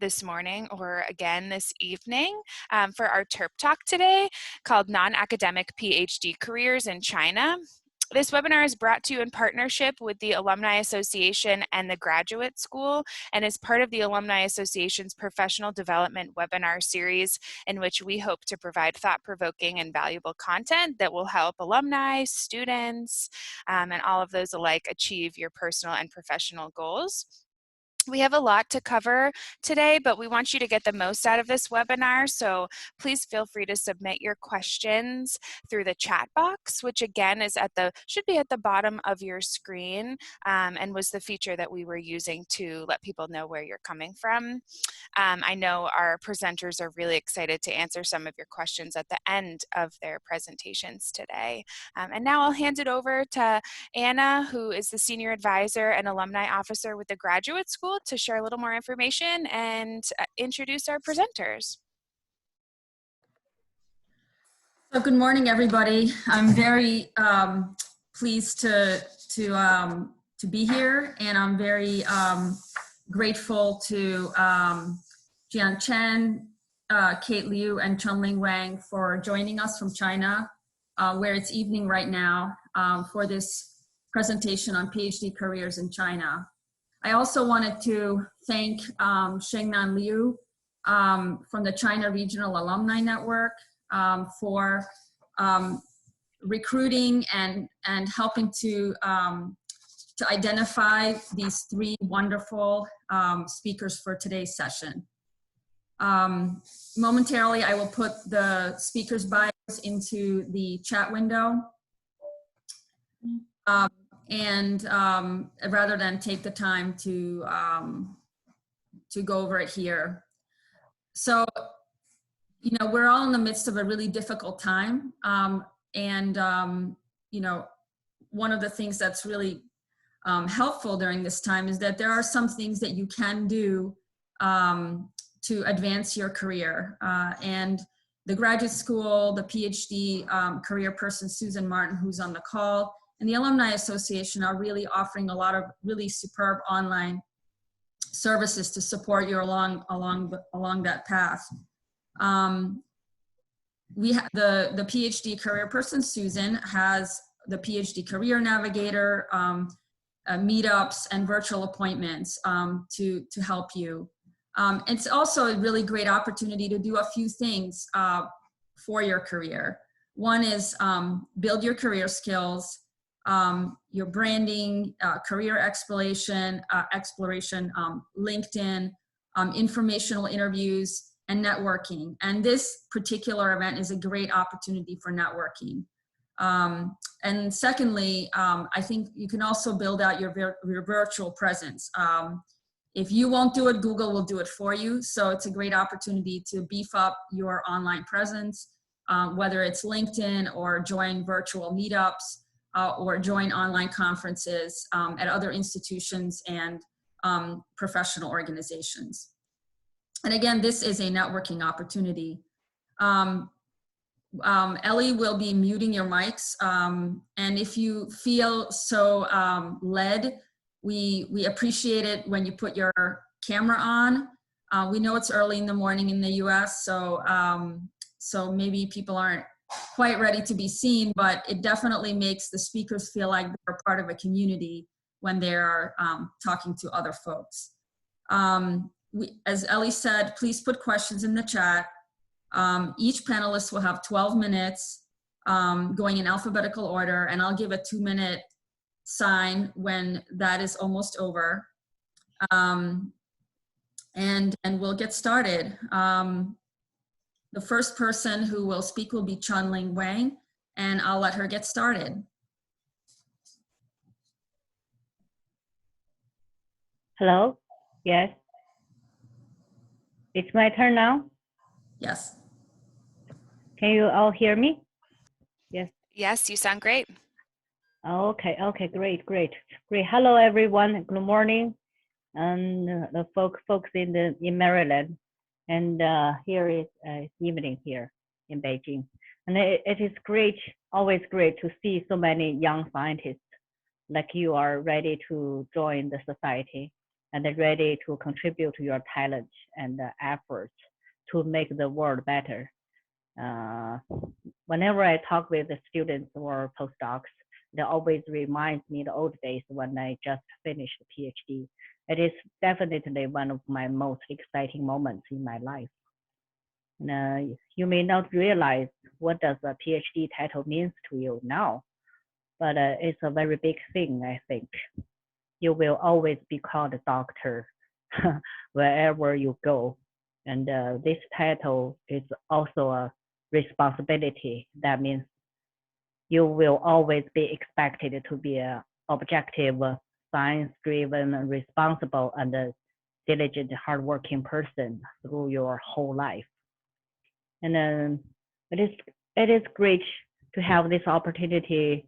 this morning or again this evening for our Terp talk today called Non-Academic PhD Careers in China. This webinar is brought to you in partnership with the Alumni Association and the Graduate School and is part of the Alumni Association's Professional Development Webinar Series, in which we hope to provide thought-provoking and valuable content that will help alumni, students, and all of those alike achieve your personal and professional goals. We have a lot to cover today, but we want you to get the most out of this webinar, so please feel free to submit your questions through the chat box, which again is should be at the bottom of your screen, and was the feature that we were using to let people know where you're coming from. I know our presenters are really excited to answer some of your questions at the end of their presentations today. And now I'll hand it over to Anna, who is the Senior Advisor and Alumni Officer with the Graduate School, to share a little more information and introduce our presenters. So good morning, everybody. I'm very pleased to be here, and I'm very grateful to Jian Chen, Kate Liu, and Chunling Wang for joining us from China, where it's evening right now, for this presentation on PhD careers in China. I also wanted to thank Shengnan Liu from the China Regional Alumni Network for recruiting and helping to identify these three wonderful speakers for today's session. Momentarily, I will put the speakers' bios into the chat window. Rather than take the time to go over it here. So, you know, we're all in the midst of a really difficult time. You know, one of the things that's really helpful during this time is that there are some things that you can do to advance your career. And the graduate school, the PhD career person, Susan Martin, who's on the call, and the Alumni Association are really offering a lot of really superb online services to support you along that path. We have the PhD career person, Susan, has the PhD Career Navigator, meetups, and virtual appointments to help you. It's also a really great opportunity to do a few things for your career. One is build your career skills, your branding, career exploration, LinkedIn, informational interviews, and networking. And this particular event is a great opportunity for networking. And secondly, I think you can also build out your virtual presence. If you won't do it, Google will do it for you. So it's a great opportunity to beef up your online presence, whether it's LinkedIn or join virtual meetups, or join online conferences at other institutions and professional organizations. And again, this is a networking opportunity. Ellie will be muting your mics. And if you feel so led, we appreciate it when you put your camera on. We know it's early in the morning in the US, so maybe people aren't quite ready to be seen, but it definitely makes the speakers feel like they're part of a community when they're talking to other folks. As Ellie said, please put questions in the chat. Each panelist will have 12 minutes going in alphabetical order, and I'll give a 2-minute sign when that is almost over. And we'll get started. The first person who will speak will be Chunling Wang, and I'll let her get started. Hello? Yes. It's my turn now? Yes. Can you all hear me? Yes. Yes, you sound great. Okay, great. Hello, everyone. Good morning. And the folks in Maryland. And here is evening here in Beijing. And it is great, always great to see so many young scientists like you are ready to join the society and ready to contribute your talent and efforts to make the world better. Whenever I talk with the students or postdocs, it always reminds me the old days when I just finished a PhD. It is definitely one of my most exciting moments in my life. You may not realize what does a PhD title means to you now, but it's a very big thing, I think. You will always be called a doctor wherever you go. And this title is also a responsibility. That means you will always be expected to be an objective, science-driven, responsible, and diligent, hardworking person through your whole life. And it is great to have this opportunity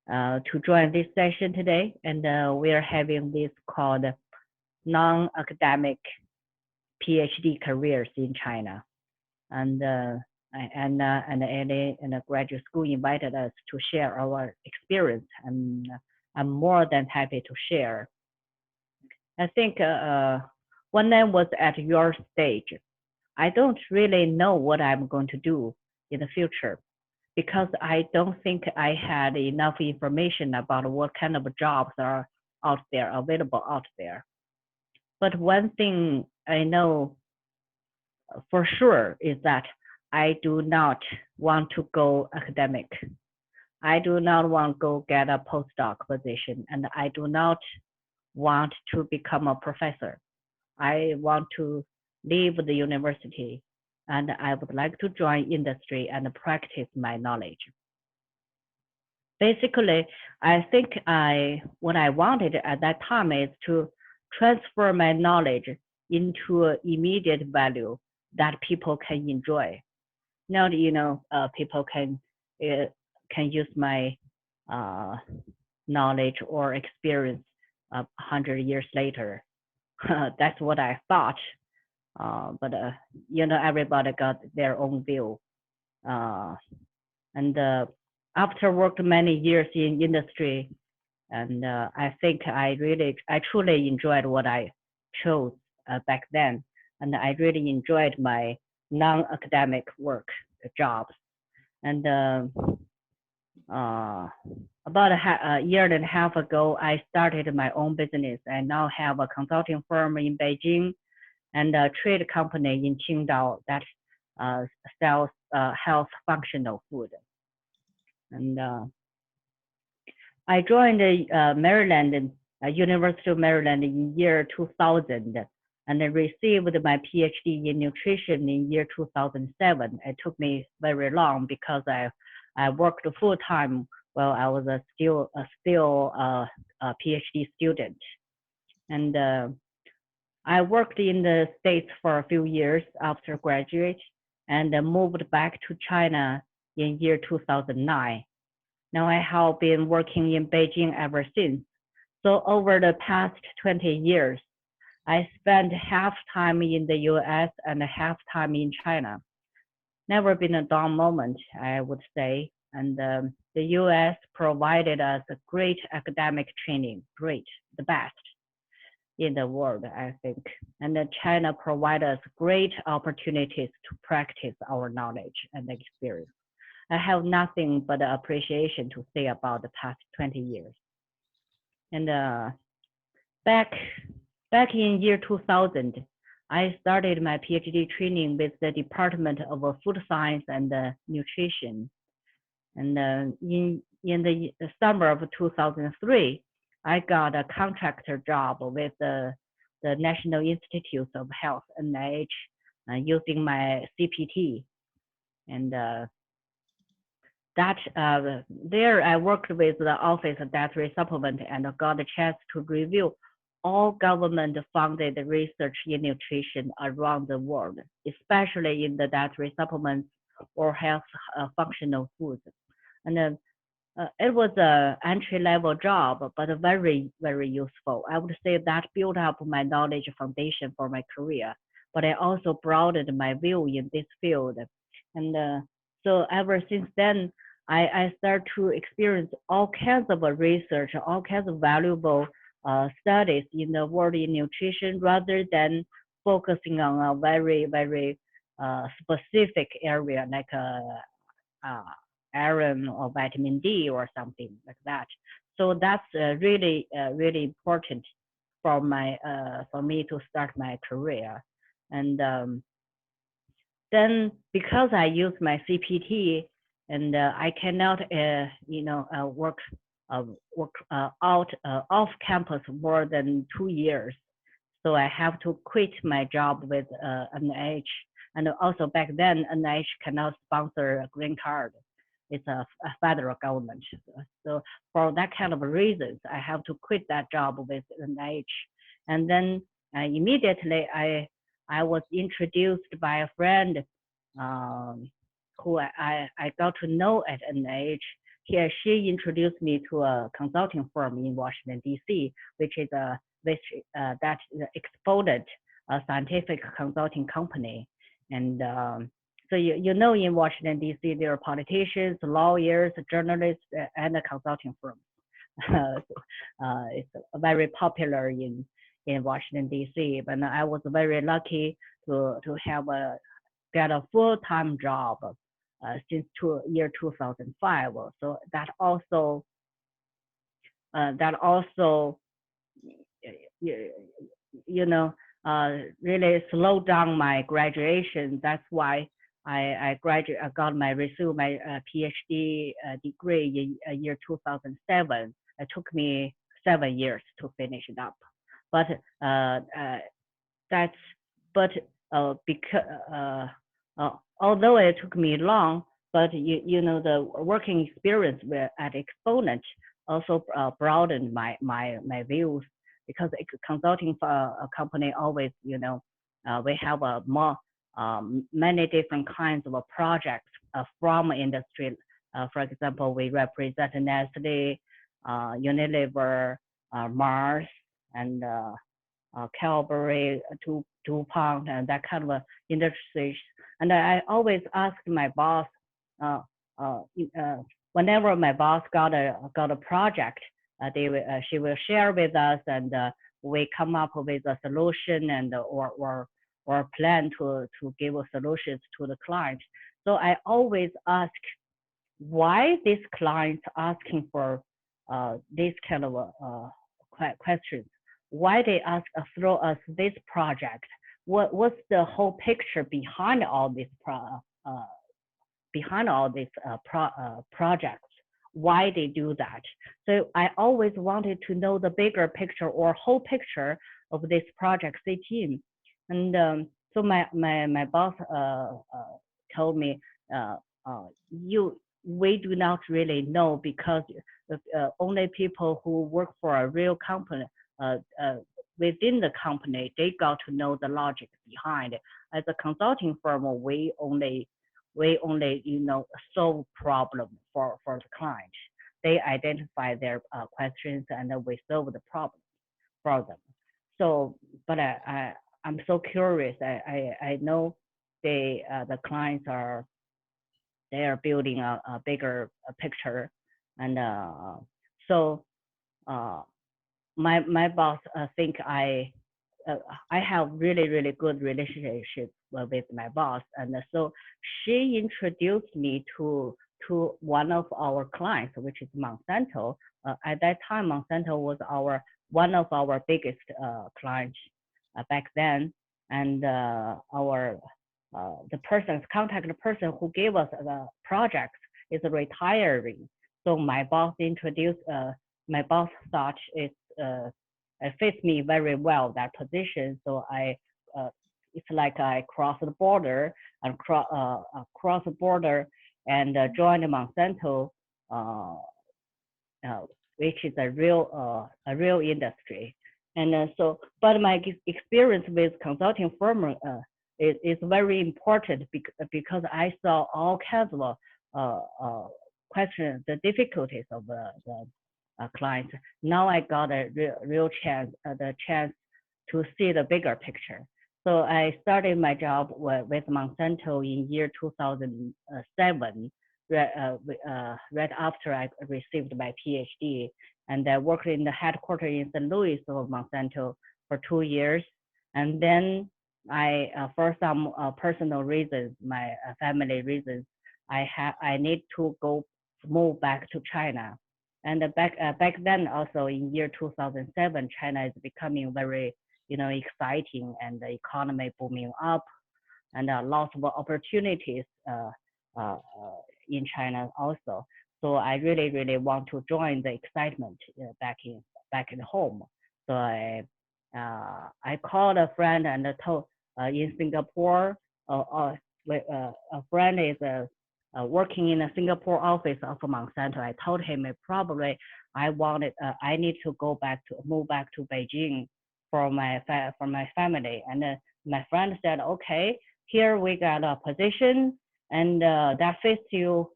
to join this session today. And we are having this called non-academic PhD careers in China. And Ellie and the graduate school invited us to share our experience, and I'm more than happy to share. I think when I was at your stage, I don't really know what I'm going to do in the future, because I don't think I had enough information about what kind of jobs are out there, available out there. But one thing I know for sure is that I do not want to go academic. I do not want to go get a postdoc position, and I do not want to become a professor. I want to leave the university, and I would like to join industry and practice my knowledge. Basically, I think what I wanted at that time is to transfer my knowledge into immediate value that people can enjoy. Now, people can use my knowledge or experience 100 years later. That's what I thought. But everybody got their own view. And after working many years in industry, and I think I truly enjoyed what I chose back then, and I really enjoyed my non-academic work jobs. And about a year and a half ago, I started my own business. I now have a consulting firm in Beijing and a trade company in Qingdao that sells health functional food. And I joined Maryland, University of Maryland in year 2000, and I received my PhD in nutrition in year 2007. It took me very long because I worked full time while I was still a PhD student. And I worked in the States for a few years after graduate, and moved back to China in year 2009. Now I have been working in Beijing ever since. So over the past 20 years, I spent half time in the US and half time in China. Never been a dull moment, I would say. And the US provided us a great academic training, the best in the world, I think. And then China provided us great opportunities to practice our knowledge and experience. I have nothing but appreciation to say about the past 20 years. And back in year 2000, I started my PhD training with the Department of Food Science and Nutrition. And in the summer of 2003, I got a contractor job with the National Institutes of Health, NIH, using my CPT. And there I worked with the Office of Dietary Supplement and got a chance to review all government-funded research in nutrition around the world, especially in the dietary supplements or health functional foods. And it was an entry-level job, but very, very useful. I would say that built up my knowledge foundation for my career, but I also broadened my view in this field. And so ever since then, I started to experience all kinds of research, all kinds of valuable studies in the world in nutrition rather than focusing on a very specific area like iron or vitamin D or something like that. So that's really important for me to start my career. And then because I use my CPT and I cannot work out off campus more than 2 years, so I have to quit my job with NIH. And also back then NIH cannot sponsor a green card. It's a federal government. So for that kind of reasons, I have to quit that job with NIH. And then immediately I was introduced by a friend who I got to know at NIH. She introduced me to a consulting firm in Washington D.C., which is that Exponent, a scientific consulting company. And so in Washington D.C. there are politicians, lawyers, journalists, and a consulting firm. It's very popular in Washington D.C. But I was very lucky to get a full-time job since year 2005. So that also really slowed down my graduation. That's why I got my PhD degree in year 2007. It took me 7 years to finish it up. But because although it took me long, but the working experience at Exponent also broadened my views, because a consulting company always, we have many different kinds of projects from industry. For example, we represent Nestle, Unilever, Mars, and Cadbury, DuPont, and that kind of industries. And I always asked my boss, whenever my boss got a project, she will share with us, and we come up with a solution and or plan to give solutions to the client. So I always ask why this client asking for this kind of questions. Why they throw us this project? What's the whole picture behind all this projects? Why they do that? So I always wanted to know the bigger picture or whole picture of this project team. And so my boss told me, we do not really know, because only people who work for a real company within the company, they got to know the logic behind it. As a consulting firm, we only solve problems for the client. They identify their questions and we solve the problem for them. So, but I'm so curious. I know the clients are building a bigger picture, and so my boss think I have really good relationship with my boss, and so she introduced me to one of our clients, which is Monsanto. At that time, Monsanto was one of our biggest clients back then, and the contact person who gave us the project is retiring. So my boss thought it fits me very well, that position. So it's like I cross the border and cross the border and joined Monsanto, which is a real industry. And so, but my experience with consulting firm is very important, because I saw all kinds of questions, the difficulties of the clients. Now I got a real chance, the chance to see the bigger picture. So I started my job with Monsanto in year 2007, right after I received my PhD. and I worked in the headquarters in St. Louis of Monsanto for 2 years. And then for some personal reasons, my family reasons, I need to move back to China. And back then, also in year 2007, China is becoming very, exciting, and the economy booming up, and lots of opportunities in China also. So I really, really want to join the excitement back in home. So I called a friend and told in Singapore. A friend is working in a Singapore office of Monsanto. I told him probably I need to move back to Beijing for my family. And my friend said, okay, here we got a position, and that fits you.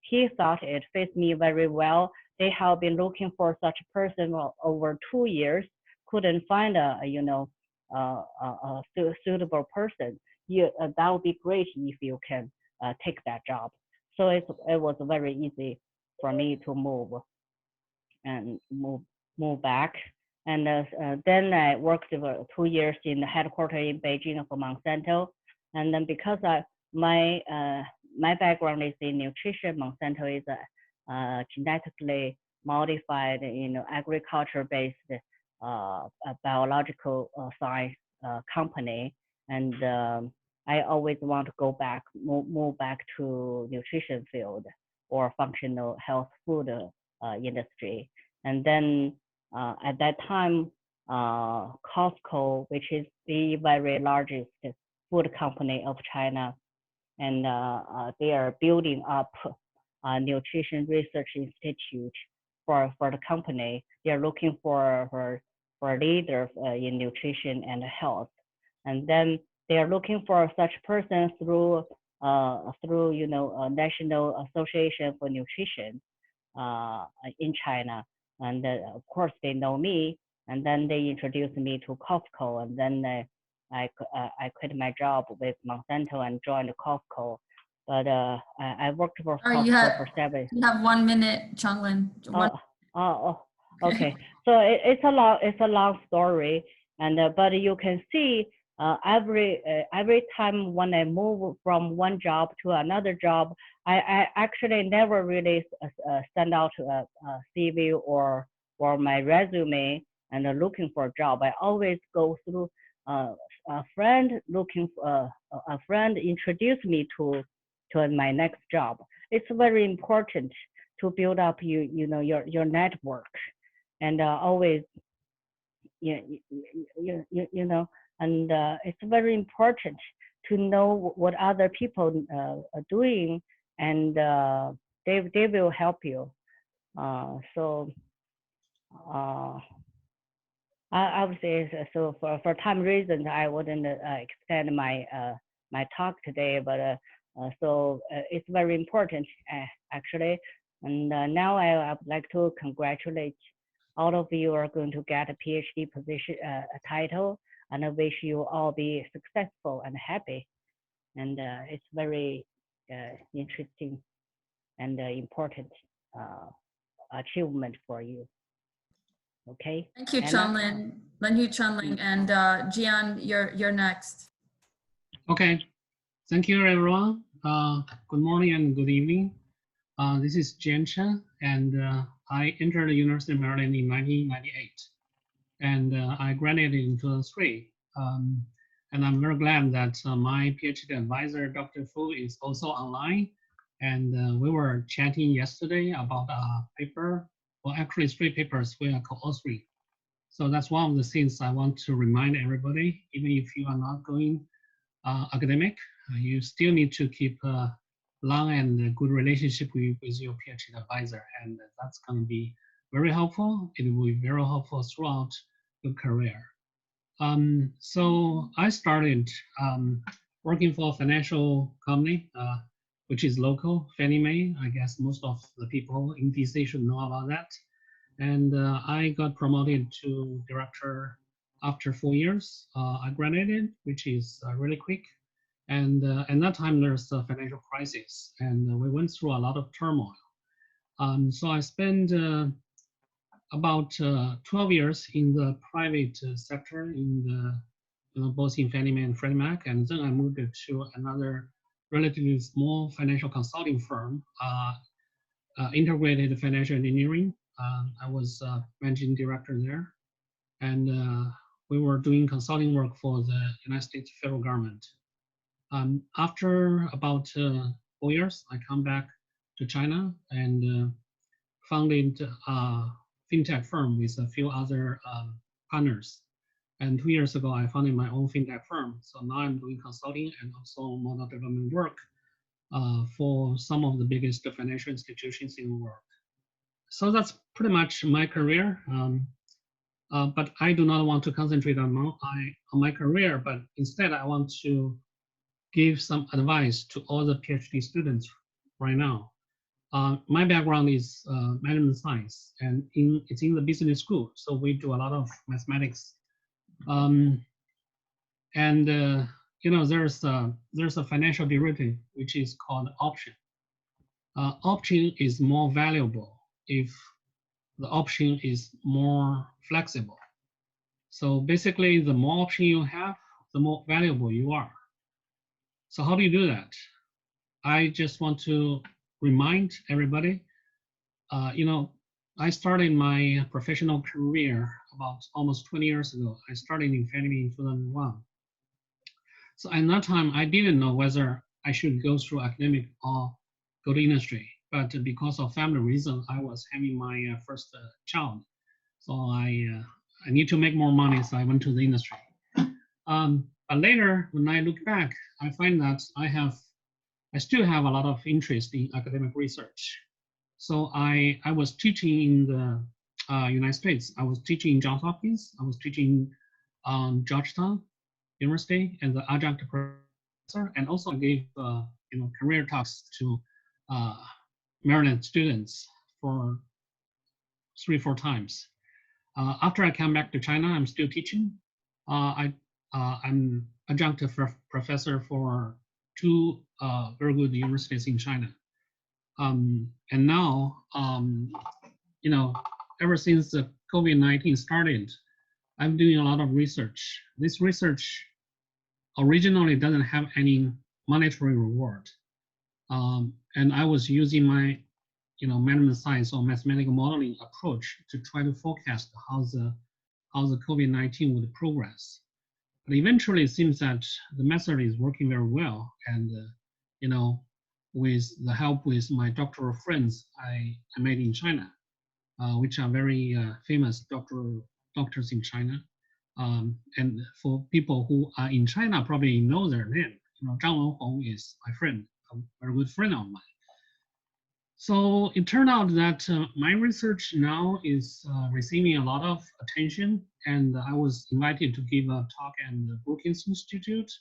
He thought it fits me very well. They have been looking for such a person over 2 years, couldn't find a suitable person. That would be great if you can take that job. So it was very easy for me to move back. And then I worked for 2 years in the headquarters in Beijing for Monsanto. And then because my background is in nutrition, Monsanto is a genetically modified, agriculture-based biological science company. And I always want to move back to nutrition field or functional health food industry. And then at that time, COFCO, which is the very largest food company of China, and they are building up a nutrition research institute for the company. They are looking for leaders in nutrition and health, and then they are looking for such person through National Association for Nutrition in China, and of course they know me, and then they introduced me to COFCO, and then I quit my job with Monsanto and joined COFCO. But I worked for COFCO for 7. You have 1 minute, Chunling. Okay. So it's a long story, and but you can see every time when I move from one job to another job, I actually never really send out a CV or my resume and looking for a job. I always go through a friend introduced me to my next job. It's very important to build up your network, and always and it's very important to know what other people are doing, and they will help you. So I would say, so for time reasons, I wouldn't extend my talk today, but so it's very important actually. And now I would like to congratulate all of you are going to get a PhD position title, and I wish you all be successful and happy. And it's very interesting and important achievement for you. Okay. Thank you, Chunling. And Jian, you're next. Okay. Thank you, everyone. Good morning and good evening. This is Jian Chen, and I entered the University of Maryland in 1998, and I graduated in 2003. And I'm very glad that my PhD advisor, Dr. Fu, is also online. And we were chatting yesterday about a paper, well, actually 3 papers we are co-authoring. So that's one of the things I want to remind everybody, even if you are not going academic, you still need to keep a long and good relationship with your PhD advisor, and that's going to be very helpful. It will be very helpful throughout your career. So I started working for a financial company, which is local, Fannie Mae. I guess most of the people in DC should know about that. And I got promoted to director after 4 years. I graduated, which is really quick. And at that time, there's a financial crisis, and we went through a lot of turmoil. So I spent about 12 years in the private sector, in the both in Fannie Mae and Freddie Mac, and then I moved to another relatively small financial consulting firm, Integrated Financial Engineering. I was managing director there, and we were doing consulting work for the United States federal government. After about 4 years, I come back to China and founded a fintech firm with a few other partners. And 2 years ago, I founded my own fintech firm. So now I'm doing consulting and also model development work for some of the biggest financial institutions in the world. So that's pretty much my career. But I do not want to concentrate on my career, but instead I want to give some advice to all the PhD students right now. My background is management science, and it's in the business school, so we do a lot of mathematics. There's a financial derivative which is called option. Option is more valuable if the option is more flexible. So basically, the more option you have, the more valuable you are. So how do you do that? I just want to remind everybody, I started my professional career about almost 20 years ago. I started in Fannie Mae in 2001. So at that time, I didn't know whether I should go through academic or go to industry. But because of family reasons, I was having my first child. So I need to make more money, so I went to the industry. But later, when I look back, I find that I still have a lot of interest in academic research. So I was teaching in the United States. I was teaching in Johns Hopkins. I was teaching Georgetown University as the adjunct professor, and also I gave career talks to Maryland students for 3-4 times. After I came back to China, I'm still teaching. I'm adjunct professor for 2 very good universities in China. And now, ever since the COVID-19 started, I'm doing a lot of research. This research originally doesn't have any monetary reward. And I was using my management science or mathematical modeling approach to try to forecast how the COVID-19 would progress. But eventually, it seems that the method is working very well, and with the help with my doctoral friends I made in China, which are very famous doctors in China, and for people who are in China probably know their name. Chunling Wang is my friend, a very good friend of mine. So it turned out that my research now is receiving a lot of attention, and I was invited to give a talk at the Brookings Institute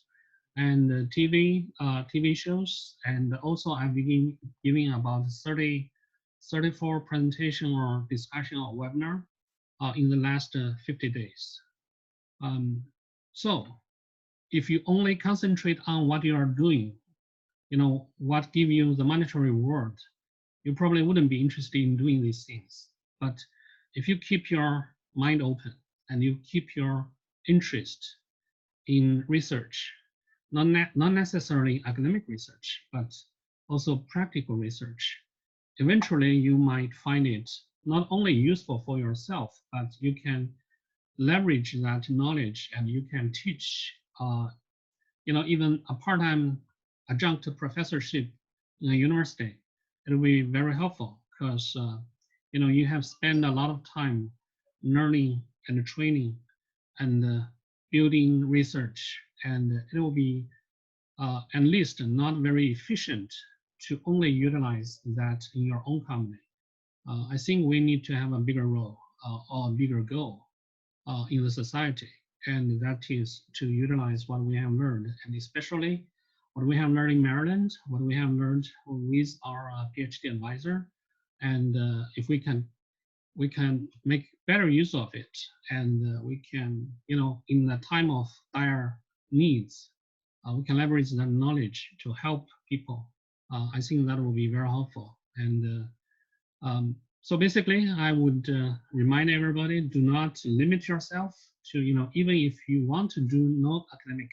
and TV shows, and also I've been giving about 34 presentation or discussion or webinar in the last 50 days. So if you only concentrate on what you are doing, what give you the monetary reward, you probably wouldn't be interested in doing these things. But if you keep your mind open and you keep your interest in research, not necessarily academic research, but also practical research, eventually you might find it not only useful for yourself, but you can leverage that knowledge and you can teach, even a part-time adjunct professorship in a university. It will be very helpful because you have spent a lot of time learning and training and building research, and it will be at least not very efficient to only utilize that in your own company. I think we need to have a bigger role or a bigger goal in the society, and that is to utilize what we have learned, and especially what we have learned in Maryland, what we have learned with our PhD advisor, and if we can make better use of it, and we can, in the time of dire needs, we can leverage that knowledge to help people. I think that will be very helpful. And So basically, I would remind everybody, do not limit yourself to, even if you want to do no academic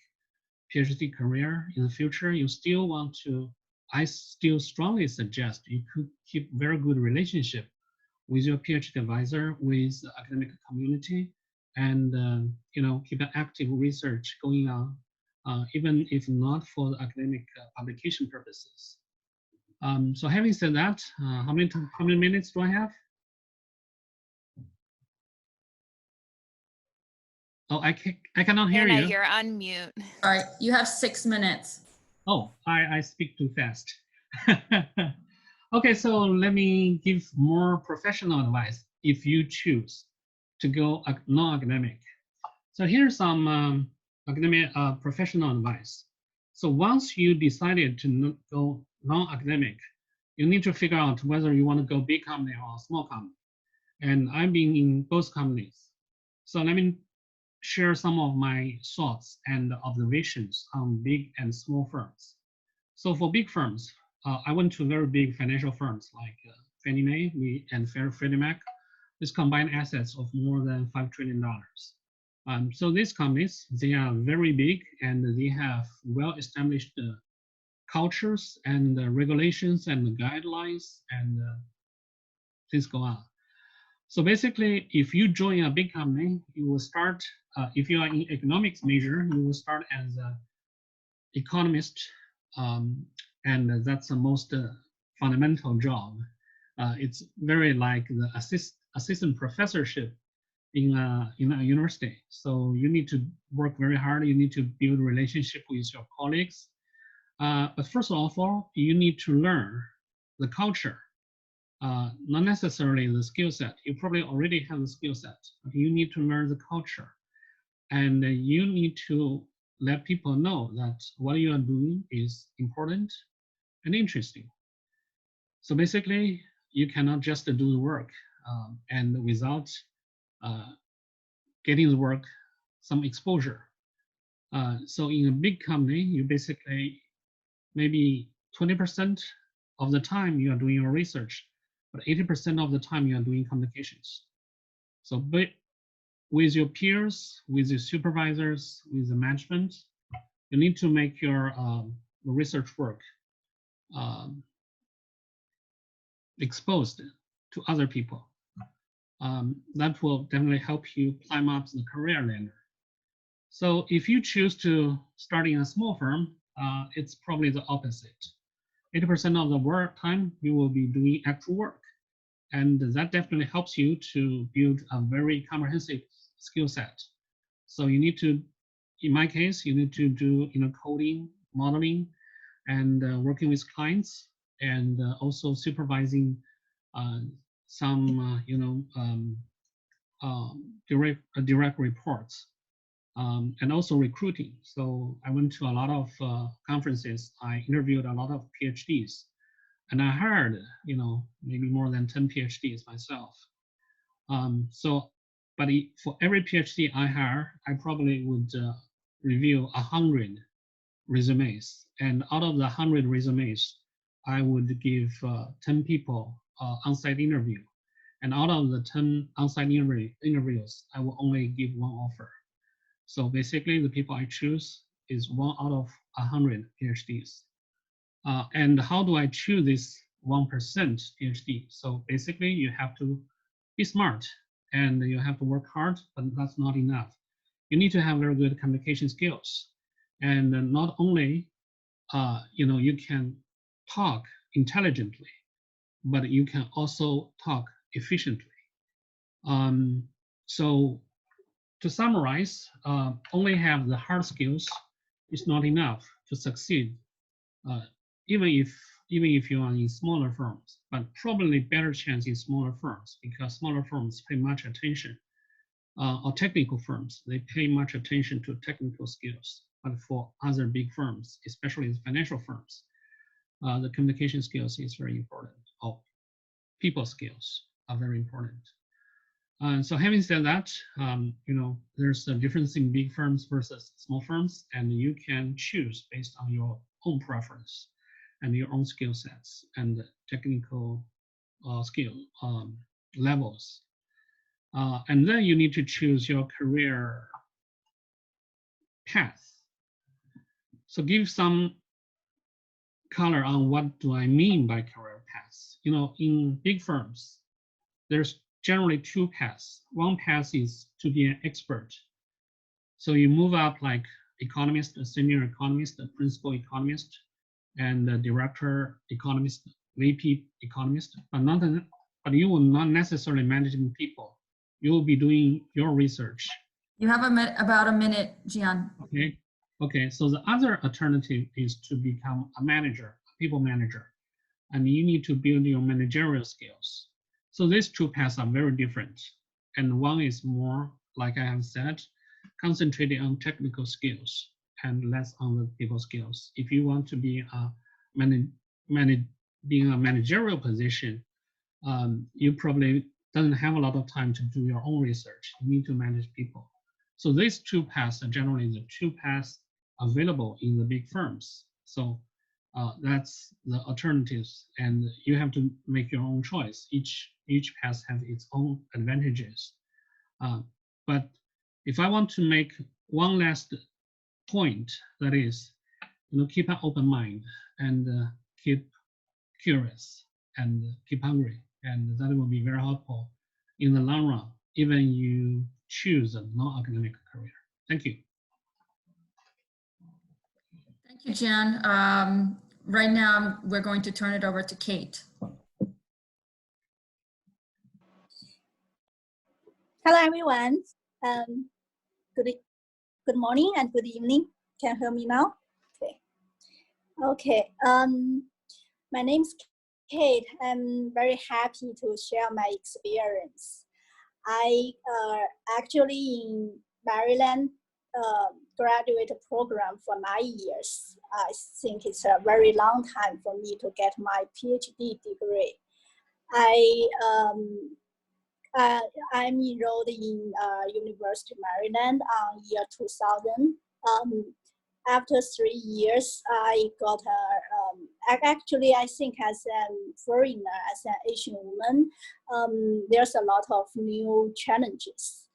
PhD career in the future, you still want to, I still strongly suggest you could keep very good relationship with your PhD advisor, with the academic community, and keep an active research going on, even if not for the academic publication purposes. So having said that, how many minutes do I have? Oh, I cannot hear Anna, you. you're on mute. All right, you have 6 minutes. Oh, I speak too fast. Okay, so let me give more professional advice if you choose to go non-academic. So here's some academic professional advice. So once you decided to go non-academic, you need to figure out whether you want to go big company or small company. And I've been in both companies. So let me share some of my thoughts and observations on big and small firms. So for big firms, I went to very big financial firms like Fannie Mae and Freddie Mac with combined assets of more than $5 trillion. So these companies, they are very big and they have well-established cultures and regulations and guidelines and things go on. So basically, if you join a big company, you will start, if you are in economics major, you will start as an economist, and that's the most fundamental job. It's very like the assistant professorship in a university. So you need to work very hard. You need to build relationship with your colleagues. But first of all, you need to learn the culture. Not necessarily the skill set. You probably already have the skill set, but you need to learn the culture. And you need to let people know that what you are doing is important and interesting. So basically, you cannot just do the work and without getting the work some exposure. So in a big company, you basically maybe 20% of the time you are doing your research, but 80% of the time you are doing communications. So with your peers, with your supervisors, with the management, you need to make your research work exposed to other people. That will definitely help you climb up the career ladder. So if you choose to start in a small firm, it's probably the opposite. 80% of the work time you will be doing actual work. And that definitely helps you to build a very comprehensive skill set. So you need to, in my case, you need to do coding, modeling, and working with clients, and also supervising some direct reports, and also recruiting. So I went to a lot of conferences. I interviewed a lot of PhDs. And I hired, maybe more than 10 PhDs myself. But for every PhD I hire, I probably would review 100 resumes. And out of the 100 resumes, I would give 10 people on-site interview. And out of the 10 on-site interviews, I will only give one offer. So basically, the people I choose is 1 out of 100 PhDs. And how do I choose this 1% PhD? So basically, you have to be smart and you have to work hard, but that's not enough. You need to have very good communication skills. And not only, you can talk intelligently, but you can also talk efficiently. So to summarize, only have the hard skills is not enough to succeed. Even if you are in smaller firms, but probably better chance in smaller firms because smaller firms pay much attention, or technical firms, they pay much attention to technical skills. But for other big firms, especially the financial firms, the communication skills is very important. Or people skills are very important. So having said that, there's a difference in big firms versus small firms, and you can choose based on your own preference and your own skill sets and technical skill levels. And then you need to choose your career path. So give some color on what do I mean by career paths. You know, in big firms, there's generally two paths. One path is to be an expert. So you move up like economist, a senior economist, a principal economist, and a director economist, VP economist, but you will not necessarily manage people. You will be doing your research. You have about a minute, Jian. Okay. Okay. So the other alternative is to become a manager, a people manager, and you need to build your managerial skills. So these two paths are very different, and one is more, like I have said, concentrated on technical skills and less on the people skills. If you want to be being a managerial position, you probably doesn't have a lot of time to do your own research. You need to manage people. So these two paths are generally the two paths available in the big firms. So that's the alternatives, and you have to make your own choice. Each path has its own advantages. But if I want to make one last point, that is, keep an open mind and keep curious and keep hungry, and that will be very helpful in the long run, even you choose a non-academic career. Thank you. Thank you, Jian. Right now, we're going to turn it over to Kate. Hello, everyone. Good morning and good evening. Can you hear me now? Okay. Okay. My name's Kate. I'm very happy to share my experience. I actually in Maryland graduate program for 9 years. I think it's a very long time for me to get my PhD degree. I'm enrolled in University of Maryland on year 2000. After 3 years, I got actually, I think as a foreigner, as an Asian woman, there's a lot of new challenges.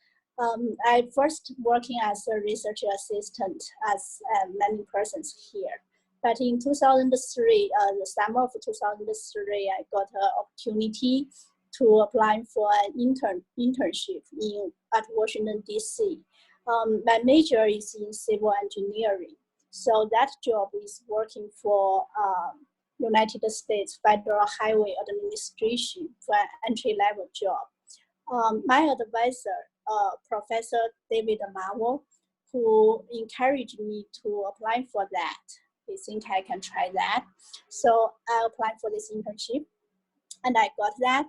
I first working as a research assistant, as many persons here. But in 2003, the summer of 2003, I got an opportunity to apply for an internship at Washington, D.C. My major is in civil engineering. So that job is working for United States Federal Highway Administration for an entry-level job. My advisor, Professor David Marvel, who encouraged me to apply for that. He think I can try that. So I applied for this internship and I got that.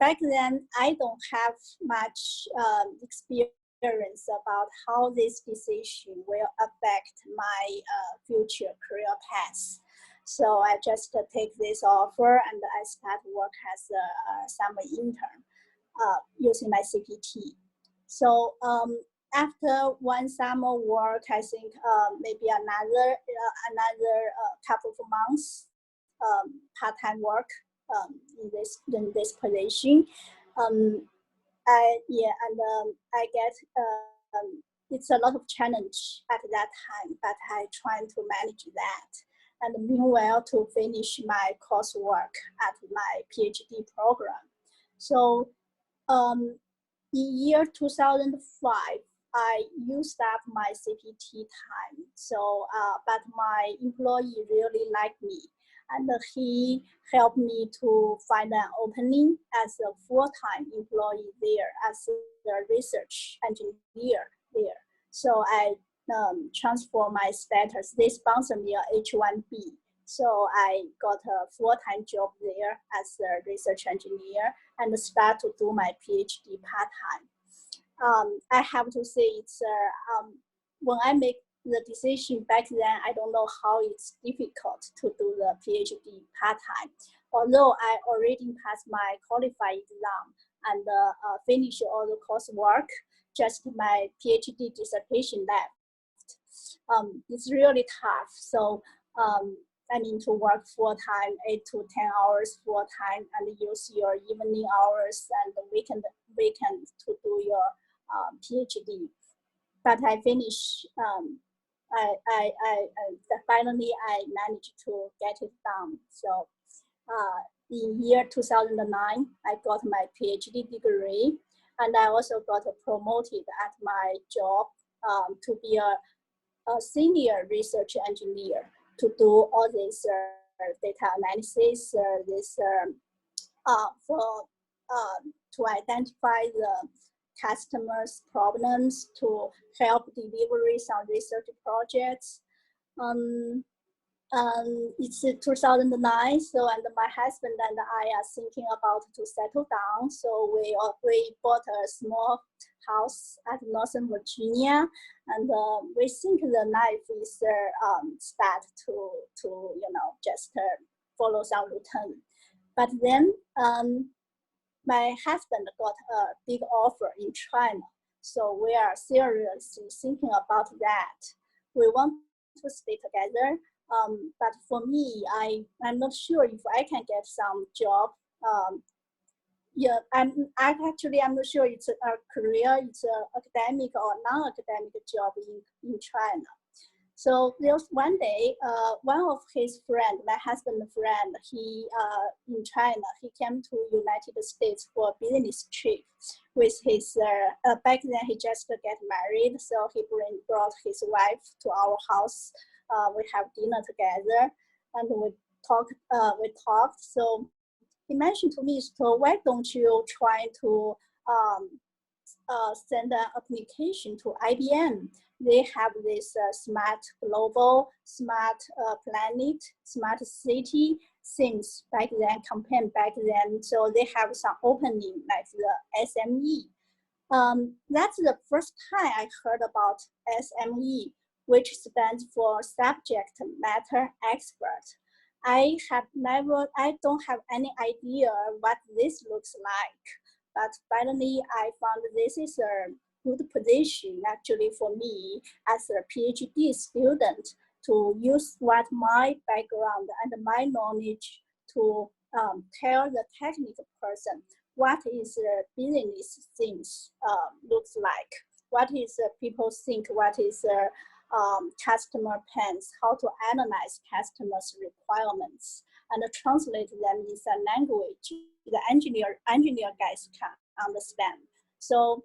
Back then, I don't have much experience about how this decision will affect my future career path. So I just take this offer and I start work as a summer intern using my CPT. So after one summer work, I think maybe another couple of months part-time work in this position. I get it's a lot of challenge at that time, but I try to manage that. And meanwhile, to finish my coursework at my PhD program. So in year 2005, I used up my CPT time. So, but my employee really liked me. And he helped me to find an opening as a full-time employee there, as a research engineer there. So I transfer my status. They sponsor me a H-1B. So I got a full-time job there as a research engineer and start to do my PhD part-time. I have to say it's when I make the decision back then, I don't know how it's difficult to do the PhD part-time. Although I already passed my qualified exam and finished all the coursework, just my PhD dissertation left. It's really tough. So I mean, to work full time, 8 to 10 hours full time, and use your evening hours and the weekend to do your PhD. But I finished. Finally I managed to get it done. So in year 2009, I got my PhD degree, and I also got promoted at my job to be a senior research engineer to do all this data analysis, to identify the customers' problems, to help delivery some research projects. It's 2009, so and my husband and I are thinking about to settle down. So we bought a small house at Northern Virginia, and we think the life is start to just follow some routine. But then my husband got a big offer in China, so we are seriously thinking about that. We want to stay together. But for me, I'm not sure if I can get some job. Yeah, I'm not sure it's a career, it's an academic or non-academic job in China. So there was one day, one of his friend, my husband's friend, he in China, he came to United States for a business trip with his, back then he just got married, so he brought his wife to our house. We have dinner together, and we talked. So he mentioned to me, so why don't you try to send an application to IBM? They have this smart global, smart planet, smart city things back then, campaign back then. So they have some opening like the SME. That's the first time I heard about SME, which stands for subject matter expert. I don't have any idea what this looks like, but finally I found this is a good position actually for me as a PhD student to use what my background and my knowledge to tell the technical person what is the business things looks like, what is people think, what is customer pains, how to analyze customers' requirements and translate them in a language the engineer guys can understand. So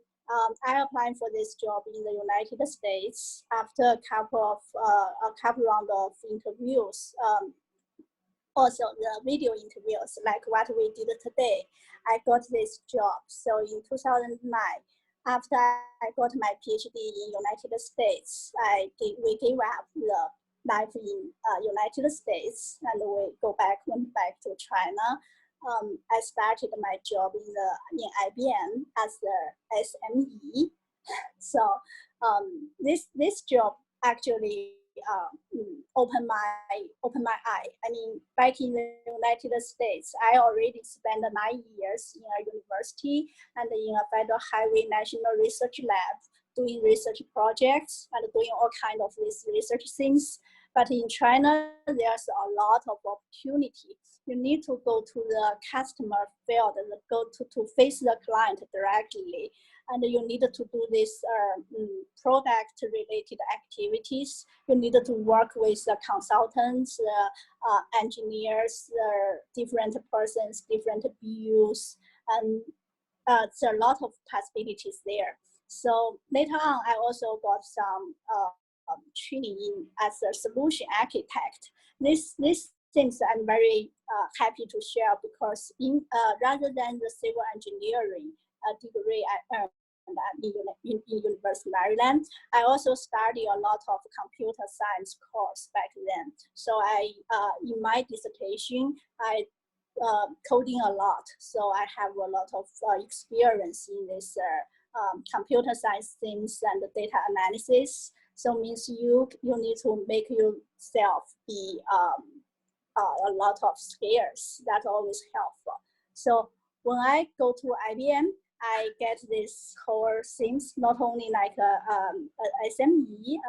I applied for this job in the United States after a couple round of interviews. Also the video interviews like what we did today, I got this job. So in 2009, after I got my PhD in United States, we gave up the life in United States and we went back to China. I started my job in IBM as the SME. So this job actually opened my eye. I mean, back in the United States, I already spent 9 years in a university and in a Federal Highway National Research Lab doing research projects and doing all kinds of these research things. But in China, there's a lot of opportunity. You need to go to the customer field and go to face the client directly. And you need to do this product-related activities. You need to work with the consultants, engineers, different persons, different BUs, and there's a lot of possibilities there. So later on, I also got some training as a solution architect. These things I'm very happy to share because rather than the civil engineering degree I earned in University of Maryland, I also studied a lot of computer science course back then. So in my dissertation, I coding a lot. So I have a lot of experience in this computer science things and data analysis. So means you need to make yourself be a lot of skills. That's always helpful. So when I go to IBM, I get this whole things, not only like a SME,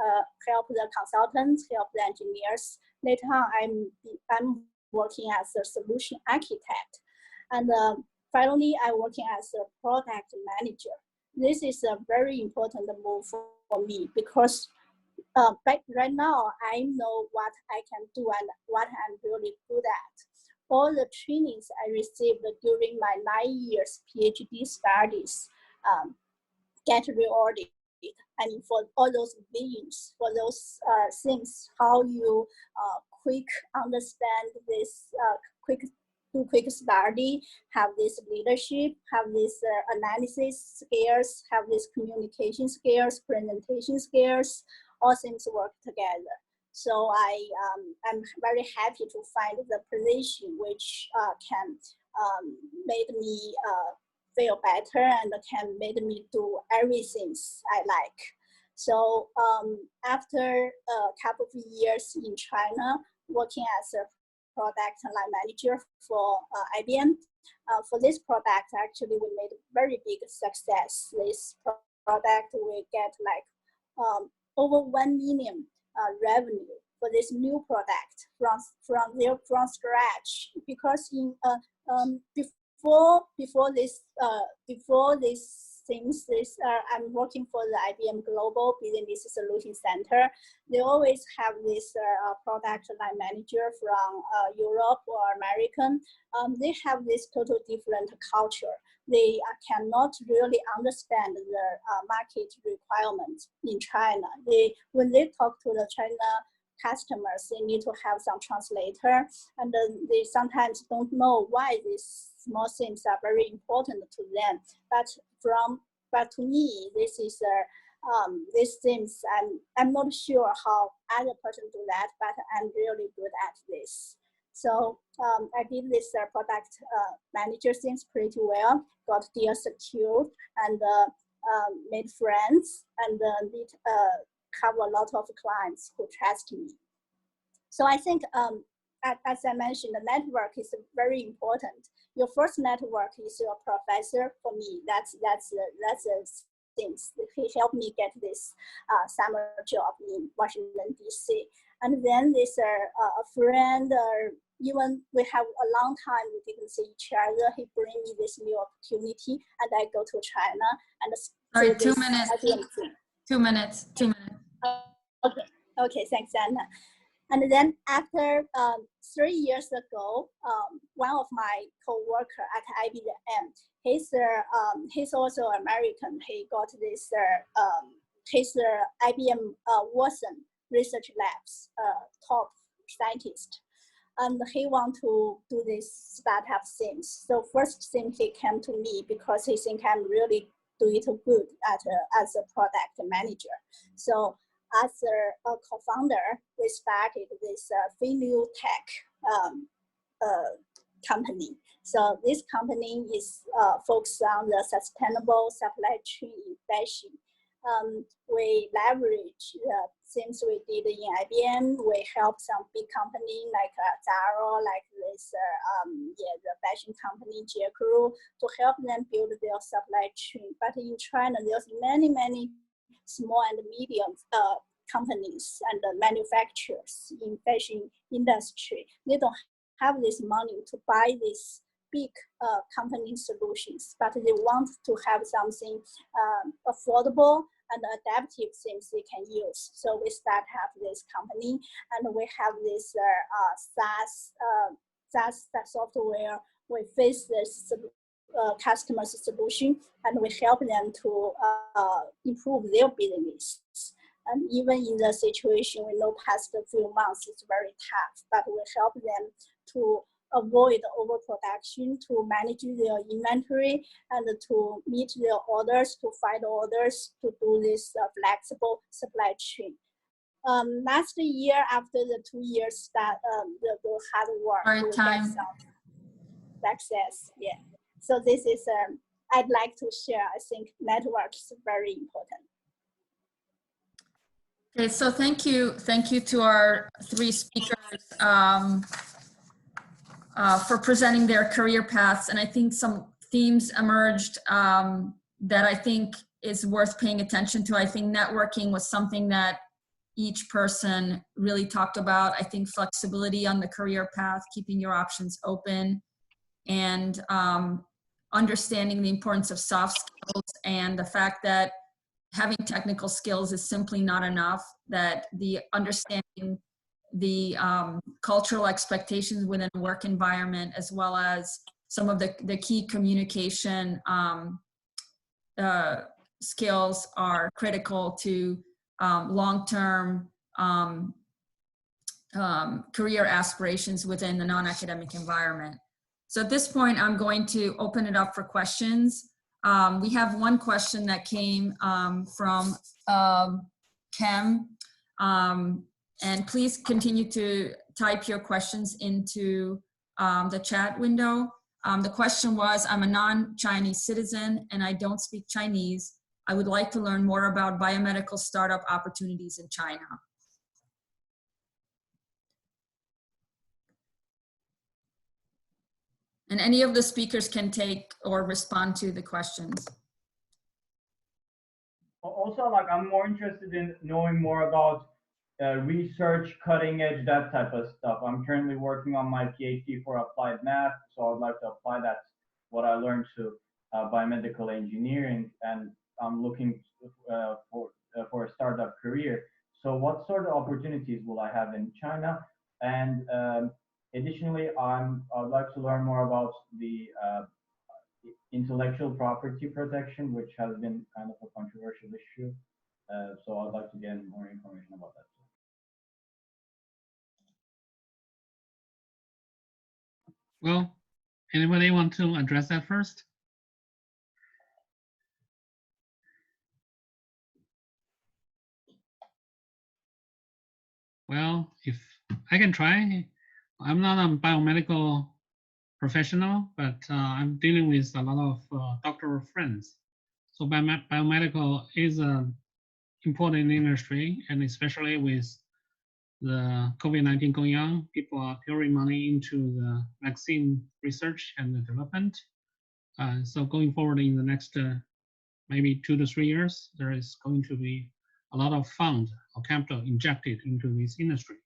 help the consultants, help the engineers. Later on, I'm working as a solution architect. And finally, I'm working as a product manager. This is a very important move for me because right now, I know what I can do and what I'm really good at. All the trainings I received during my 9 years PhD studies get rewarded. I mean, for all those visions, for those things, how you quick understand this, quick study, have this leadership, have this analysis skills, have this communication skills, presentation skills, all things work together. So I'm very happy to find the position which can make me feel better and can make me do everything I like. So after a couple of years in China, working as a product line manager for IBM, for this product, actually we made very big success. This product we get like over 1 million revenue for this new product from scratch, because in before this things, I'm working for the IBM Global Business Solution Center. They always have this product line manager from Europe or American. They have this total different culture. They cannot really understand the market requirements in China. When they talk to the China customers, they need to have some translator, and they sometimes don't know why these small things are very important to them. But to me, this is these things. I'm not sure how other person do that, but I'm really good at this. So I did this product manager things pretty well, got deal secured, and made friends, and did cover a lot of clients who trust me. So I think, as I mentioned, the network is very important. Your first network is your professor. For me, that's the things. He helped me get this summer job in Washington, D.C. And then there's a friend, or even we have a long time we didn't see each other. He bring me this new opportunity, and I go to China. And sorry, 2 minutes. 2 minutes. 2 minutes. Okay, thanks, Anna. And then after 3 years ago, one of my co-worker at IBM, he's also American. He got this his IBM Watson Research Labs top scientist, and he want to do this startup things. So first thing he came to me because he think I'm really do it good as a product manager. So as a co-founder, we started this Tech company. So this company is focused on the sustainable supply chain in fashion. We leverage the things we did in IBM. We help some big company like Zara, like this, the fashion company J.Crew, to help them build their supply chain. But in China, there's many small and medium companies and manufacturers in fashion industry. They don't have this money to buy these big company solutions, but they want to have something affordable and adaptive things they can use. So we start up this company, and we have this SaaS software. We face this customer's solution, and we help them to improve their business. And even in the situation we know past a few months, it's very tough, but we help them to avoid overproduction, to manage their inventory, and to meet their orders, to find orders, to do this flexible supply chain. Last year, after the 2 years that the hard work, we get some success. Yeah. So this is I'd like to share. I think network is very important. Okay, so thank you to our 3 speakers for presenting their career paths, and I think some themes emerged that I think is worth paying attention to. I think networking was something that each person really talked about. I think flexibility on the career path, keeping your options open, and understanding the importance of soft skills and the fact that having technical skills is simply not enough, that the understanding the cultural expectations within a work environment, as well as some of the key communication skills are critical to long-term career aspirations within the non-academic environment. So at this point, I'm going to open it up for questions. We have one question that came from Kem, and please continue to type your questions into the chat window. The question was, I'm a non-Chinese citizen and I don't speak Chinese. I would like to learn more about biomedical startup opportunities in China. And any of the speakers can take or respond to the questions. Also, like, I'm more interested in knowing more about research, cutting edge, that type of stuff. I'm currently working on my PhD for applied math, so I'd like to apply that, what I learned, to biomedical engineering, and I'm looking for a startup career. So what sort of opportunities will I have in China? And additionally, I'd like to learn more about the intellectual property protection, which has been kind of a controversial issue. So I'd like to get more information about that. Well, anybody want to address that first? Well, if I can try. I'm not a biomedical professional, but I'm dealing with a lot of doctoral friends. So biomedical is an important industry, and especially with the COVID-19 going on, people are pouring money into the vaccine research and the development. So going forward in the next maybe 2 to 3 years, there is going to be a lot of fund or capital injected into this industry.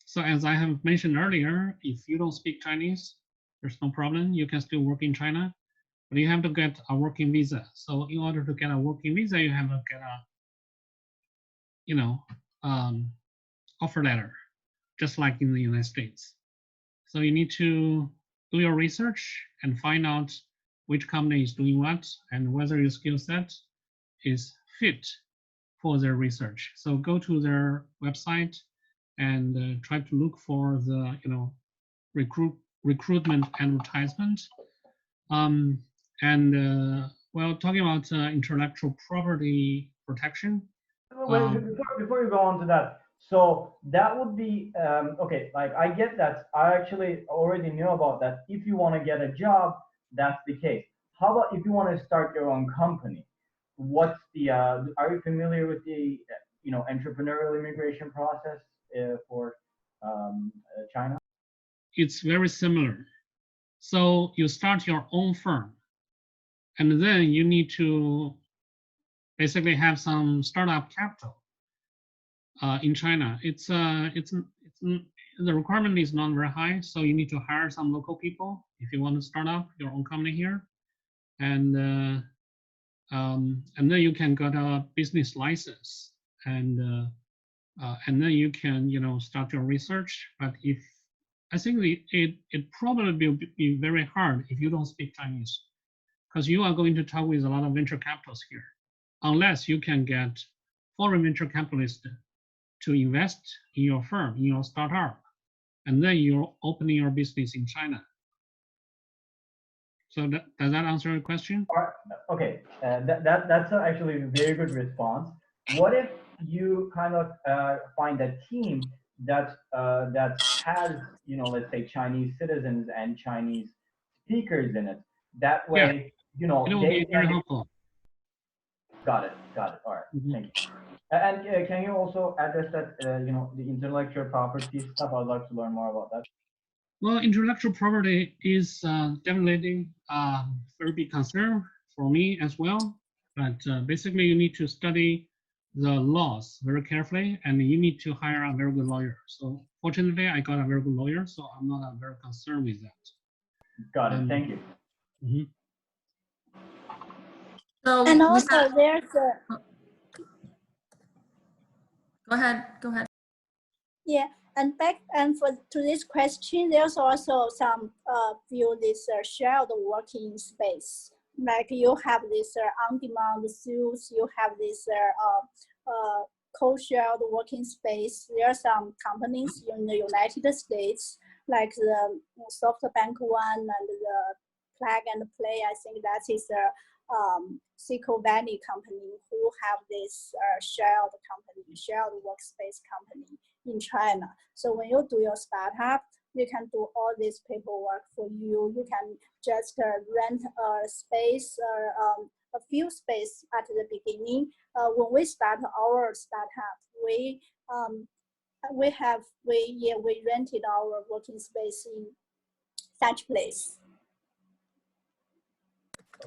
So as I have mentioned earlier, if you don't speak Chinese, there's no problem. You can still work in China, but you have to get a working visa. So in order to get a working visa, you have to get a, offer letter, just like in the United States. So you need to do your research and find out which company is doing what and whether your skill set is fit for their research. So go to their website and try to look for the recruitment advertisement. Well, talking about intellectual property protection. Before you go on to that, so that would be okay. Like, I get that. I actually already know about that. If you want to get a job, that's the case. How about if you want to start your own company? What's the? Are you familiar with the entrepreneurial immigration process for China? It's very similar. So you start your own firm, and then you need to basically have some startup capital. In China, the requirement is not very high, so you need to hire some local people if you want to start up your own company here, and then you can get a business license, and then you can start your research. But I think it probably will be very hard if you don't speak Chinese, because you are going to talk with a lot of venture capitalists here, unless you can get foreign venture capitalists to invest in your firm, in your startup, and then you're opening your business in China. So does that answer your question? Okay, that's actually a very good response. What if you kind of find a team that has, let's say, Chinese citizens and Chinese speakers in it? That way, it will be very helpful. Got it. All right. Thank you. And can you also address that, the intellectual property stuff? I'd like to learn more about that. Well, intellectual property is definitely a very big concern for me as well. But basically, you need to study the laws very carefully, and you need to hire a very good lawyer. So fortunately, I got a very good lawyer, so I'm not very concerned with that. Got it. Thank you. Mm-hmm. So And also there's a, go ahead. yeah, and to this question, there's also some view this shared working space. Like you have this on-demand tools, you have this co-shared working space. There are some companies in the United States, like the SoftBank one and the Plug and Play. I think that is a Silicon Valley company who have this shared workspace company in China. So when you do your startup, you can do all this paperwork for you. You can just rent a space or a few space at the beginning. When we start our startup, we rented our working space in such place.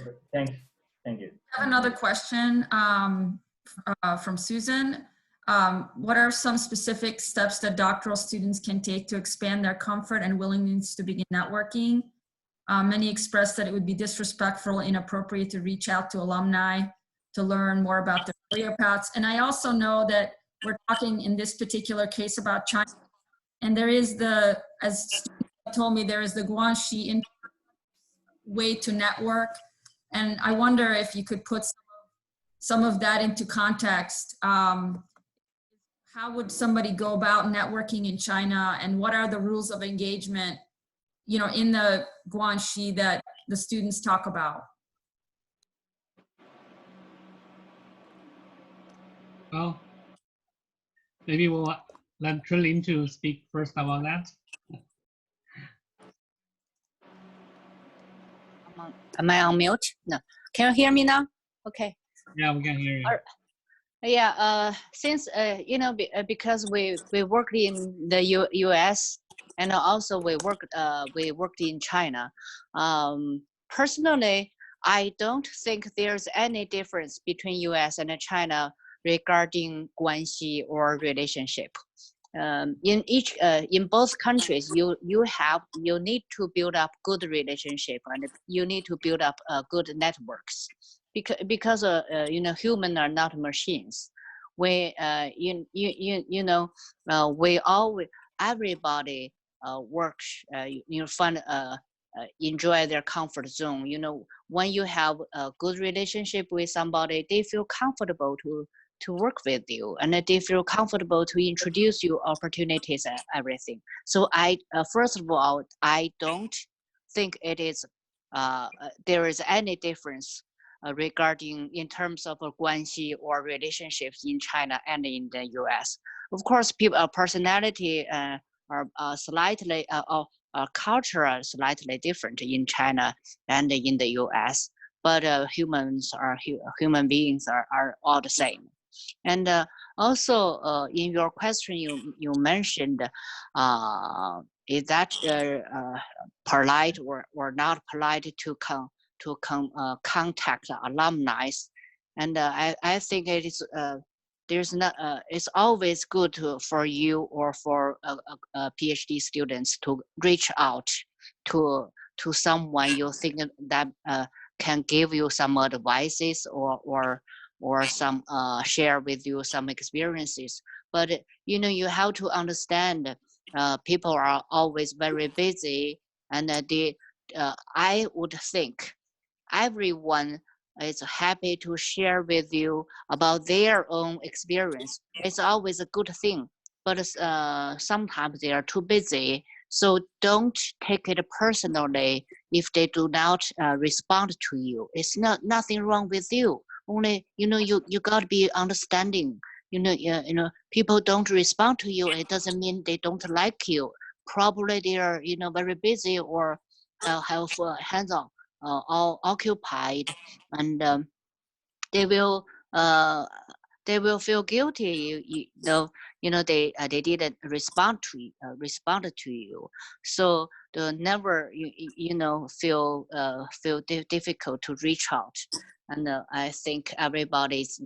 Okay, thanks. Thank you. I have another question from Susan. What are some specific steps that doctoral students can take to expand their comfort and willingness to begin networking? Many expressed that it would be disrespectful, inappropriate to reach out to alumni to learn more about their career paths. And I also know that we're talking in this particular case about China. And there is as students told me, there is the Guanxi way to network. And I wonder if you could put some of that into context. How would somebody go about networking in China, and what are the rules of engagement, in the Guanxi that the students talk about? Well, maybe we'll let Chunling to speak first about that. Am I on mute? No. Can you hear me now? Okay. Yeah, we can hear you. Yeah. Since because we worked in the U.S. and also we worked in China. Personally, I don't think there's any difference between U.S. and China regarding Guanxi or relationship. In both countries, you need to build up good relationship, and you need to build up good networks, because humans are not machines. We everybody works enjoy their comfort zone. When you have a good relationship with somebody, they feel comfortable to work with you, and they feel comfortable to introduce you opportunities and everything. So first of all, I don't think it is there is any difference regarding in terms of Guanxi or relationships in China and in the US. Of course, people personality are slightly culture slightly different in China and in the US, but human beings are all the same. And also in your question, you mentioned is that polite or not polite to contact alumni, and I think it is it's always good for you or for PhD students to reach out to someone you think that can give you some advices or some share with you some experiences. But you have to understand people are always very busy, and I would think everyone is happy to share with you about their own experience. It's always a good thing, but sometimes they are too busy. So don't take it personally if they do not respond to you. It's nothing wrong with you. Only you got to be understanding. People don't respond to you. It doesn't mean they don't like you. Probably they are very busy or have hands-on. All occupied, and they will they will feel guilty. They didn't respond to you. So they'll never feel difficult to reach out. And I think everybody's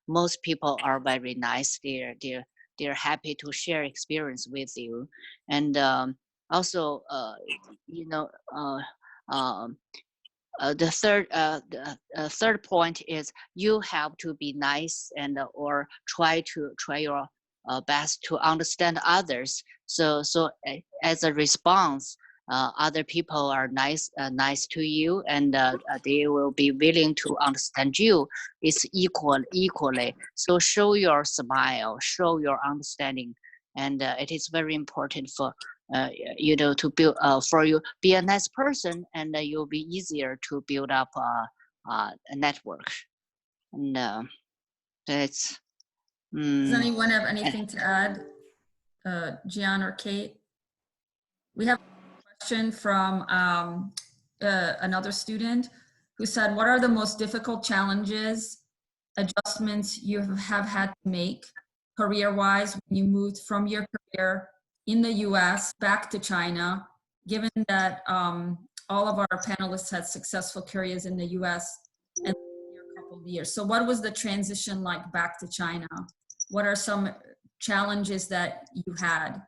most people are very nice. They're happy to share experience with you. And also the third point is you have to be nice and or try your best to understand others. So as a response, other people are nice to you, and they will be willing to understand you. It's equally. So show your smile, show your understanding, and it is very important for to build for you be a nice person, and you'll be easier to build up a network. And that's Does anyone have anything to add, Gian or Kate? We have a question from another student who said, what are the most difficult challenges, adjustments you have had to make career-wise when you moved from your career in the US back to China, given that all of our panelists had successful careers in the US and a couple of years. So what was the transition like back to China? What are some challenges that you had?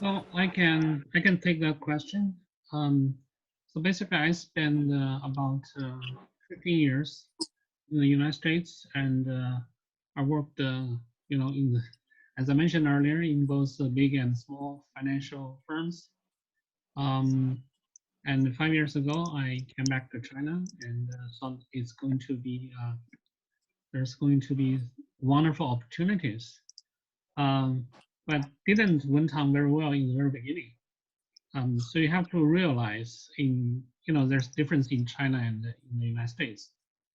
Well, I can take that question. So basically, I spent about 15 years in the United States, and I worked, as I mentioned earlier, in both big and small financial firms. And 5 years ago, I came back to China, and so it's going to be there's going to be wonderful opportunities. But didn't went on very well in the very beginning. So you have to realize there's difference in China and in the United States.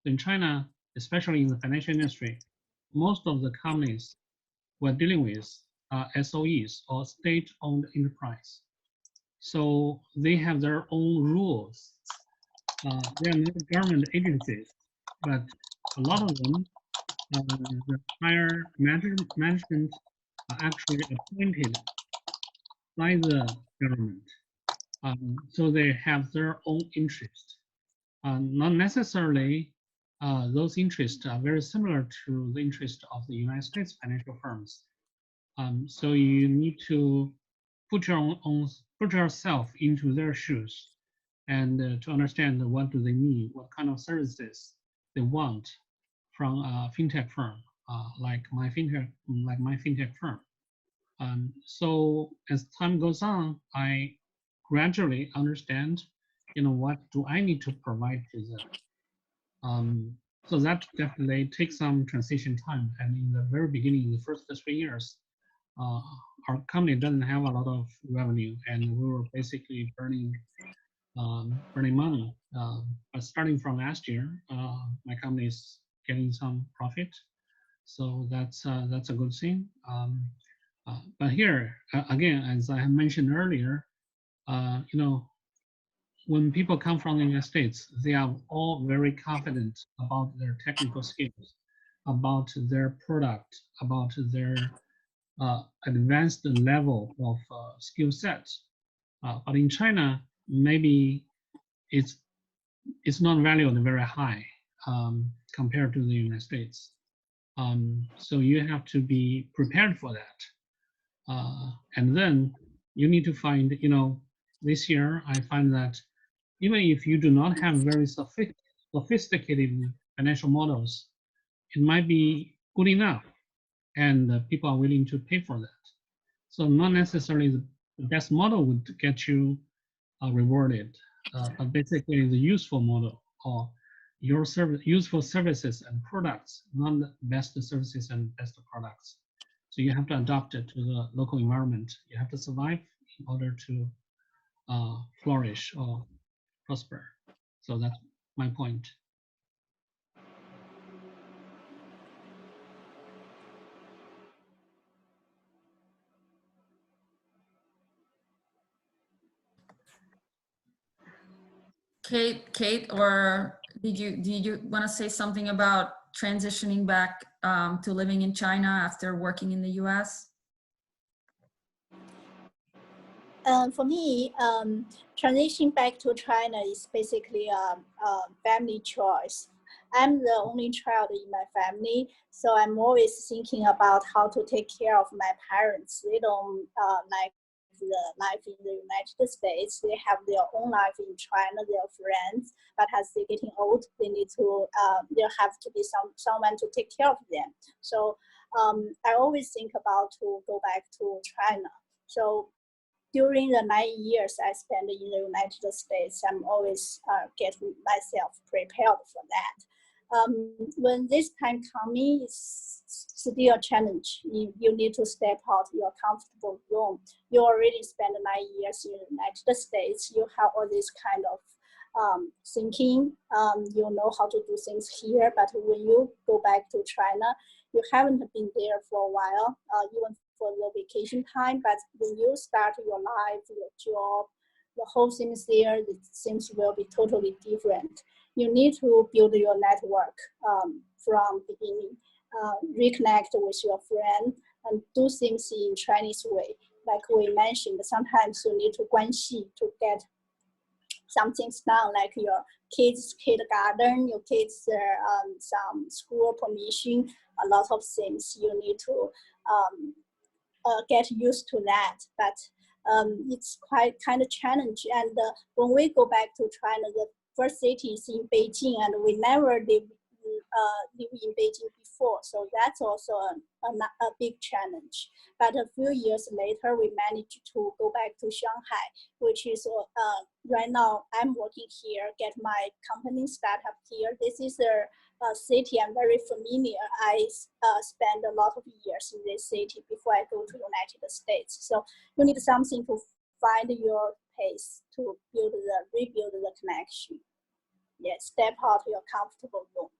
In China, especially in the financial industry, most of the companies we're dealing with are SOEs or state-owned enterprise. So they have their own rules. They are not government agencies, but a lot of them, the higher management are actually appointed by the government. So they have their own interest. Not necessarily those interests are very similar to the interest of the United States financial firms. So you need to put yourself into their shoes, and to understand what do they need, what kind of services they want from a fintech firm, like my fintech firm. So as time goes on, I gradually understand, what do I need to provide to them. So that definitely takes some transition time. And in the very beginning, the first 3 years, our company doesn't have a lot of revenue, and we were basically burning money. But starting from last year, my company is getting some profit, so that's a good thing. But here again, as I mentioned earlier, when people come from the United States, they are all very confident about their technical skills, about their product, about their advanced level of skill sets. But in China, maybe it's not valued very high compared to the United States. So you have to be prepared for that. And then you need to find, this year I find that even if you do not have very sophisticated financial models, it might be good enough, and people are willing to pay for that. So not necessarily the best model would get you rewarded, but basically the useful model, or your useful services and products, not the best services and best products. So you have to adapt it to the local environment. You have to survive in order to flourish or prosper. So that's my point. Kate or do you want to say something about transitioning back to living in China after working in the US? For me, transitioning back to China is basically a family choice. I'm the only child in my family, so I'm always thinking about how to take care of my parents. They don't like the life in the United States. They have their own life in China, their friends, but as they're getting old, they need to, there have to be someone to take care of them. So I always think about to go back to China. So during the 9 years I spent in the United States, I'm always getting myself prepared for that. When this time coming, it's still a challenge. You need to step out your comfortable zone. You already spent 9 years in the United States. You have all this kind of thinking. You know how to do things here, but when you go back to China, you haven't been there for a while, even for the vacation time. But when you start your life, your job, the whole things there, the things will be totally different. You need to build your network from beginning, reconnect with your friend, and do things in Chinese way. Like we mentioned, sometimes you need to 关系 to get some things done, like your kids' kindergarten, your kids' some school permission, a lot of things you need to get used to that. But it's quite kind of challenge. And when we go back to China, the first city is in Beijing, and we never lived in Beijing before. So that's also a big challenge. But a few years later, we managed to go back to Shanghai, which is right now I'm working here, get my company startup here. This is a city I'm very familiar. I spent a lot of years in this city before I go to the United States. So you need something to find your pace to rebuild the connection. Yes, step out your comfortable zone.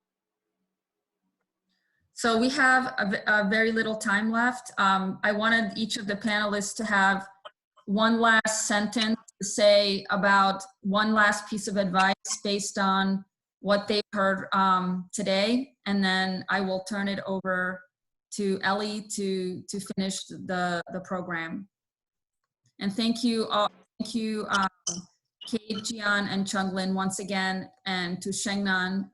So we have a very little time left. I wanted each of the panelists to have one last sentence to say about one last piece of advice based on what they've heard today. And then I will turn it over to Ellie to finish the program. And thank you all. Thank you, Kate, Jian, and Chunling once again, and to Shengnan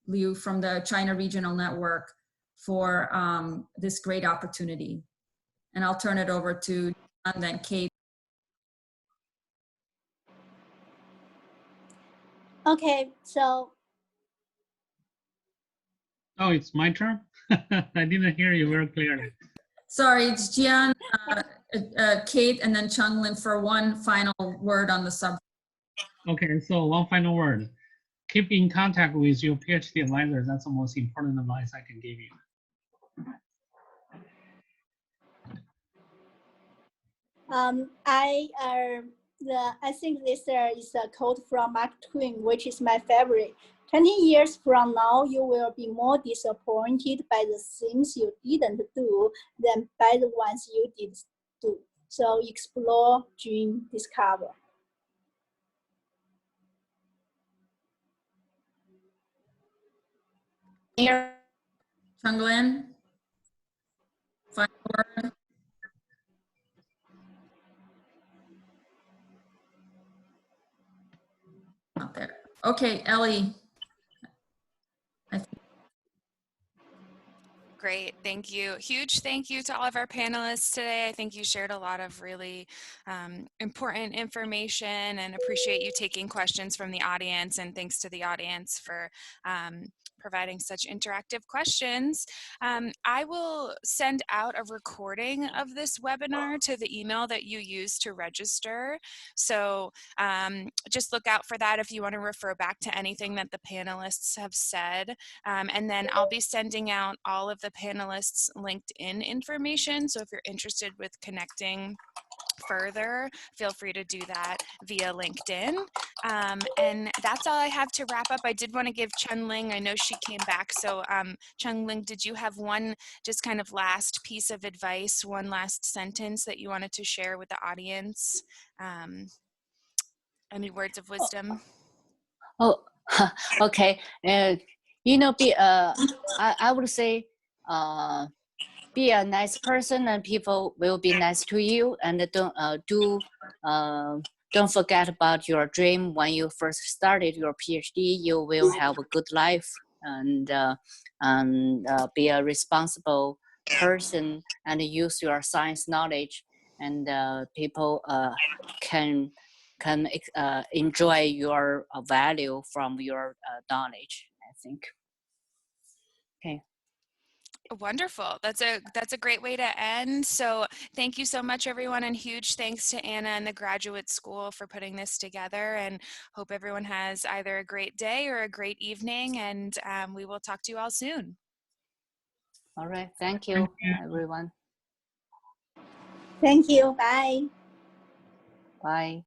Liu from the China Regional Network for this great opportunity. And I'll turn it over to Jian, then Kate. Okay, so. Oh, it's my turn? I didn't hear you very clearly. Sorry, it's Jian, Kate, and then Chunling for one final word on the subject. Okay, so one final word. Keep in contact with your PhD advisor. That's the most important advice I can give you. I think this is a quote from Mark Twain, which is my favorite. 20 years from now, you will be more disappointed by the things you didn't do than by the ones you did do. So explore, dream, discover. Chunling, final word. Not there. Okay, Ellie. Great, thank you. Huge thank you to all of our panelists today. I think you shared a lot of really important information, and appreciate you taking questions from the audience, and thanks to the audience for providing such interactive questions. I will send out a recording of this webinar to the email that you used to register. So just look out for that if you want to refer back to anything that the panelists have said. And then I'll be sending out all of the panelists' LinkedIn information. So if you're interested with connecting further, feel free to do that via LinkedIn. And that's all I have to wrap up. I did want to give Chunling, I know she came back. So Chunling, did you have one just kind of last piece of advice, one last sentence that you wanted to share with the audience? Any words of wisdom? Oh, Okay, you know, I would say, be a nice person, and people will be nice to you. And don't forget about your dream. When you first started your PhD, you will have a good life, and be a responsible person, and use your science knowledge, and people can enjoy your value from your knowledge, I think. Okay. Wonderful. That's a great way to end. So thank you so much, everyone, and huge thanks to Anna and the graduate school for putting this together, and hope everyone has either a great day or a great evening, and we will talk to you all soon. All right. Thank you, everyone. Thank you. Bye. Bye.